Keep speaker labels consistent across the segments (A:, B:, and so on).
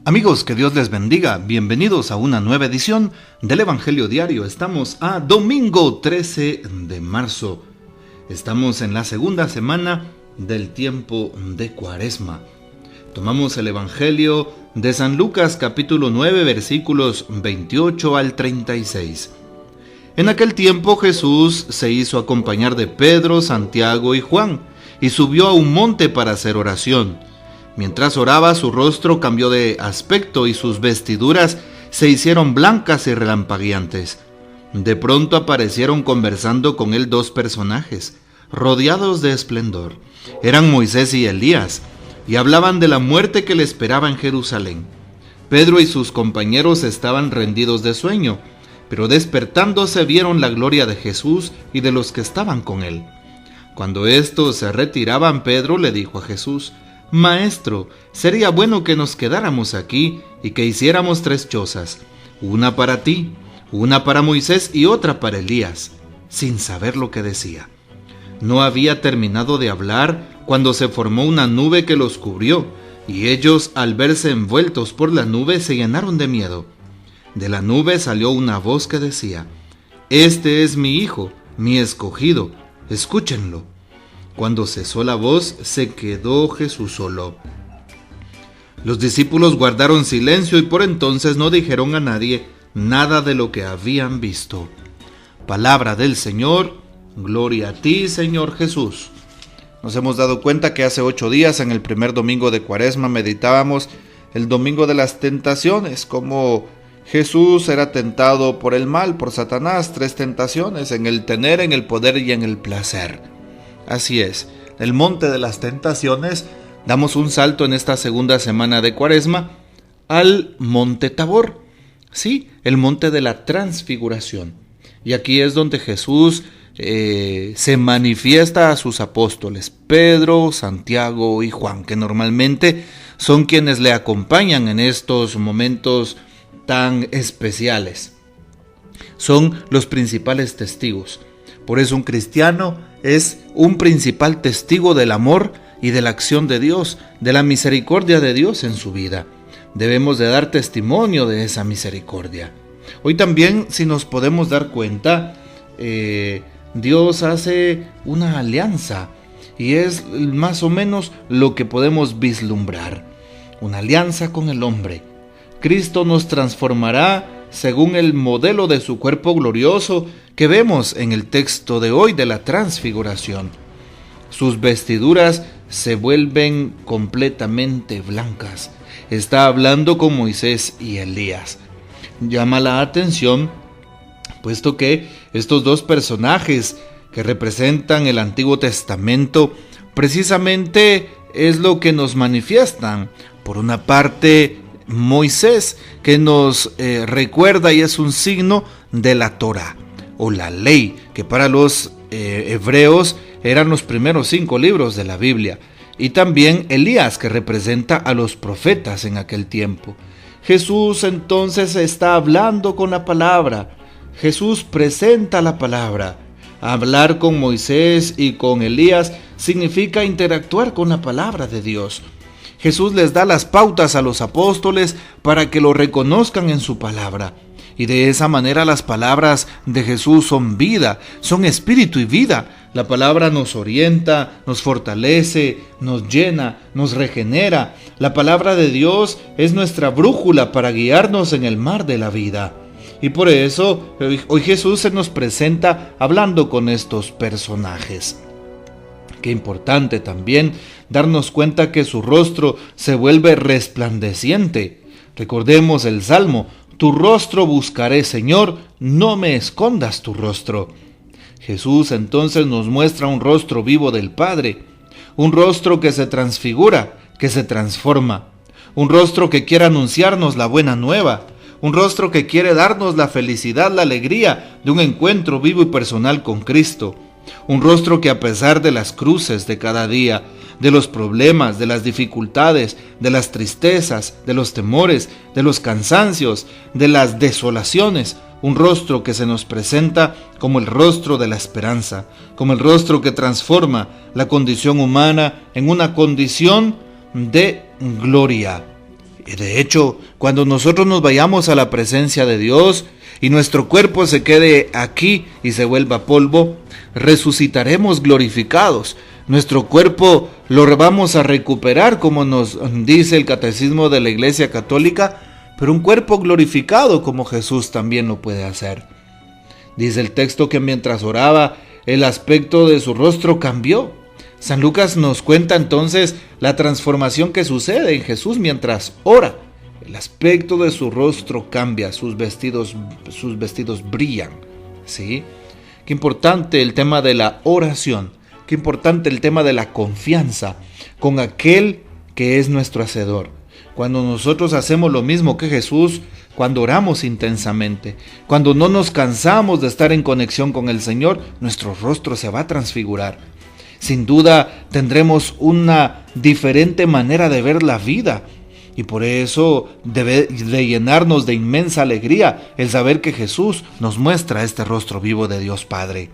A: Amigos, que Dios les bendiga. Bienvenidos a una nueva edición del Evangelio Diario. Estamos a domingo 13 de marzo. Estamos en la segunda semana del tiempo de Cuaresma. Tomamos el Evangelio de San Lucas capítulo 9 versículos 28 al 36. En aquel tiempo Jesús se hizo acompañar de Pedro, Santiago y Juan y subió a un monte para hacer oración. Mientras oraba, su rostro cambió de aspecto y sus vestiduras se hicieron blancas y relampagueantes. De pronto aparecieron conversando con él dos personajes, rodeados de esplendor. Eran Moisés y Elías, y hablaban de la muerte que le esperaba en Jerusalén. Pedro y sus compañeros estaban rendidos de sueño, pero despertándose vieron la gloria de Jesús y de los que estaban con él. Cuando estos se retiraban, Pedro le dijo a Jesús: Maestro, sería bueno que nos quedáramos aquí y que hiciéramos 3 chozas, una para ti, una para Moisés y otra para Elías, sin saber lo que decía. No había terminado de hablar cuando se formó una nube que los cubrió, y ellos, al verse envueltos por la nube, se llenaron de miedo. De la nube salió una voz que decía: Este es mi Hijo, mi escogido, escúchenlo. Cuando cesó la voz, se quedó Jesús solo. Los discípulos guardaron silencio y por entonces no dijeron a nadie nada de lo que habían visto. Palabra del Señor, gloria a ti, Señor Jesús. Nos hemos dado cuenta que hace 8 días, en el primer domingo de Cuaresma, meditábamos el domingo de las tentaciones, como Jesús era tentado por el mal, por Satanás, 3 tentaciones: en el tener, en el poder y en el placer. Así es, el monte de las tentaciones. Damos un salto en esta segunda semana de Cuaresma al monte Tabor, sí, el monte de la transfiguración. Y aquí es donde Jesús se manifiesta a sus apóstoles, Pedro, Santiago y Juan, que normalmente son quienes le acompañan en estos momentos tan especiales. Son los principales testigos. Por eso un cristiano es un principal testigo del amor y de la acción de Dios, de la misericordia de Dios en su vida. Debemos de dar testimonio de esa misericordia. Hoy también, si nos podemos dar cuenta, Dios hace una alianza, y es más o menos lo que podemos vislumbrar. Una alianza con el hombre. Cristo nos transformará según el modelo de su cuerpo glorioso que vemos en el texto de hoy de la transfiguración. Sus vestiduras se vuelven completamente blancas. Está hablando con Moisés y Elías. Llama la atención, puesto que estos dos personajes que representan el Antiguo Testamento, precisamente es lo que nos manifiestan. Por una parte, Moisés, que nos recuerda y es un signo de la Torá, o la ley, que para los hebreos eran los primeros 5 libros de la Biblia. Y también Elías, que representa a los profetas en aquel tiempo. Jesús entonces está hablando con la palabra. Jesús presenta la palabra. Hablar con Moisés y con Elías significa interactuar con la palabra de Dios. Jesús les da las pautas a los apóstoles para que lo reconozcan en su palabra. Y de esa manera las palabras de Jesús son vida, son espíritu y vida. La palabra nos orienta, nos fortalece, nos llena, nos regenera. La palabra de Dios es nuestra brújula para guiarnos en el mar de la vida. Y por eso hoy Jesús se nos presenta hablando con estos personajes. Qué importante también darnos cuenta que su rostro se vuelve resplandeciente. Recordemos el Salmo: Tu rostro buscaré, Señor, no me escondas tu rostro. Jesús entonces nos muestra un rostro vivo del Padre, un rostro que se transfigura, que se transforma, un rostro que quiere anunciarnos la buena nueva, un rostro que quiere darnos la felicidad, la alegría de un encuentro vivo y personal con Cristo. Un rostro que, a pesar de las cruces de cada día, de los problemas, de las dificultades, de las tristezas, de los temores, de los cansancios, de las desolaciones, un rostro que se nos presenta como el rostro de la esperanza, como el rostro que transforma la condición humana en una condición de gloria. Y de hecho, cuando nosotros nos vayamos a la presencia de Dios y nuestro cuerpo se quede aquí y se vuelva polvo, resucitaremos glorificados. Nuestro cuerpo lo vamos a recuperar, como nos dice el Catecismo de la Iglesia Católica, pero un cuerpo glorificado como Jesús también lo puede hacer. Dice el texto que mientras oraba, el aspecto de su rostro cambió. San Lucas nos cuenta entonces la transformación que sucede en Jesús mientras ora. El aspecto de su rostro cambia, sus vestidos brillan. ¿Sí? Qué importante el tema de la oración, qué importante el tema de la confianza con aquel que es nuestro Hacedor. Cuando nosotros hacemos lo mismo que Jesús, cuando oramos intensamente, cuando no nos cansamos de estar en conexión con el Señor, nuestro rostro se va a transfigurar. Sin duda tendremos una diferente manera de ver la vida y por eso debe de llenarnos de inmensa alegría el saber que Jesús nos muestra este rostro vivo de Dios Padre.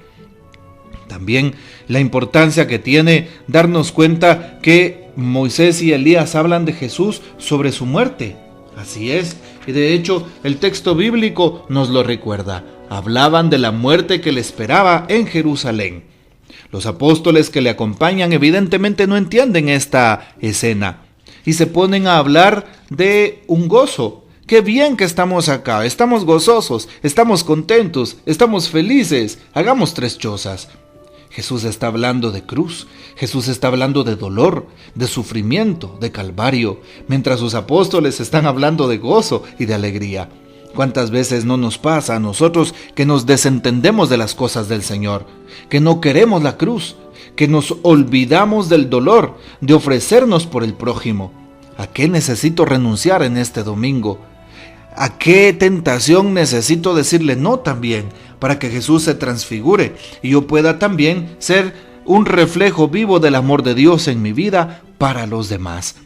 A: También la importancia que tiene darnos cuenta que Moisés y Elías hablan de Jesús sobre su muerte. Así es, y de hecho el texto bíblico nos lo recuerda. Hablaban de la muerte que le esperaba en Jerusalén. Los apóstoles que le acompañan evidentemente no entienden esta escena y se ponen a hablar de un gozo. Qué bien que estamos acá, estamos gozosos, estamos contentos, estamos felices, hagamos 3 chozas. Jesús está hablando de cruz, Jesús está hablando de dolor, de sufrimiento, de calvario, mientras sus apóstoles están hablando de gozo y de alegría. ¿Cuántas veces no nos pasa a nosotros que nos desentendemos de las cosas del Señor, que no queremos la cruz, que nos olvidamos del dolor, de ofrecernos por el prójimo? ¿A qué necesito renunciar en este domingo? ¿A qué tentación necesito decirle no también para que Jesús se transfigure y yo pueda también ser un reflejo vivo del amor de Dios en mi vida para los demás?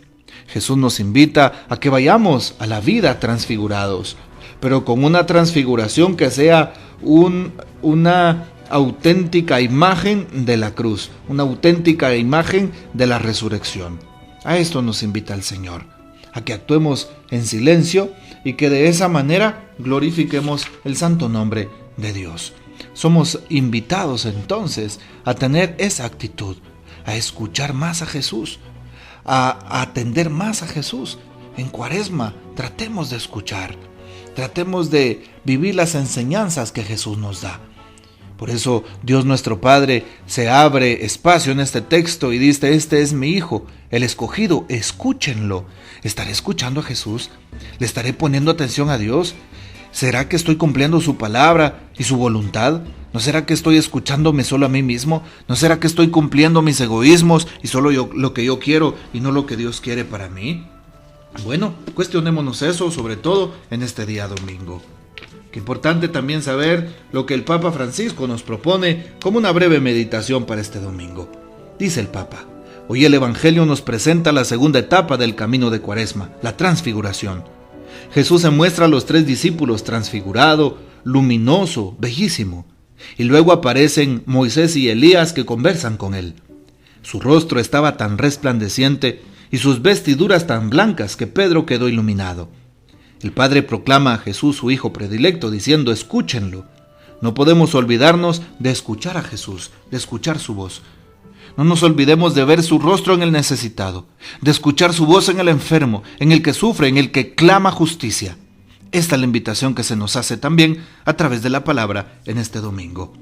A: Jesús nos invita a que vayamos a la vida transfigurados, pero con una transfiguración que sea una auténtica imagen de la cruz, una auténtica imagen de la resurrección. A esto nos invita el Señor, a que actuemos en silencio y que de esa manera glorifiquemos el santo nombre de Dios. Somos invitados entonces a tener esa actitud, a escuchar más a Jesús, a atender más a Jesús. En Cuaresma tratemos de escuchar, tratemos de vivir las enseñanzas que Jesús nos da. Por eso Dios nuestro Padre se abre espacio en este texto y dice: este es mi Hijo, el escogido, escúchenlo. ¿Estaré escuchando a Jesús? ¿Le estaré poniendo atención a Dios? ¿Será que estoy cumpliendo su palabra y su voluntad? ¿No será que estoy escuchándome solo a mí mismo? ¿No será que estoy cumpliendo mis egoísmos y solo lo que yo quiero y no lo que Dios quiere para mí? Bueno, cuestionémonos eso, sobre todo en este día domingo. Qué importante también saber lo que el Papa Francisco nos propone como una breve meditación para este domingo. Dice el Papa: hoy el Evangelio nos presenta la segunda etapa del camino de Cuaresma, la transfiguración. Jesús se muestra a los 3 discípulos transfigurado, luminoso, bellísimo. Y luego aparecen Moisés y Elías que conversan con él. Su rostro estaba tan resplandeciente y sus vestiduras tan blancas que Pedro quedó iluminado. El Padre proclama a Jesús su Hijo predilecto, diciendo: escúchenlo. No podemos olvidarnos de escuchar a Jesús, de escuchar su voz. No nos olvidemos de ver su rostro en el necesitado, de escuchar su voz en el enfermo, en el que sufre, en el que clama justicia. Esta es la invitación que se nos hace también a través de la palabra en este domingo.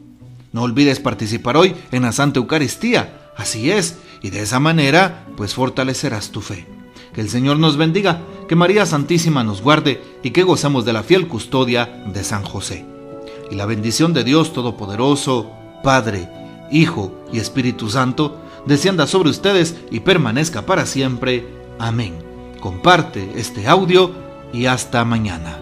A: No olvides participar hoy en la Santa Eucaristía. Así es, y de esa manera, pues fortalecerás tu fe. Que el Señor nos bendiga, que María Santísima nos guarde y que gozamos de la fiel custodia de San José. Y la bendición de Dios Todopoderoso, Padre, Hijo y Espíritu Santo, descienda sobre ustedes y permanezca para siempre. Amén. Comparte este audio y hasta mañana.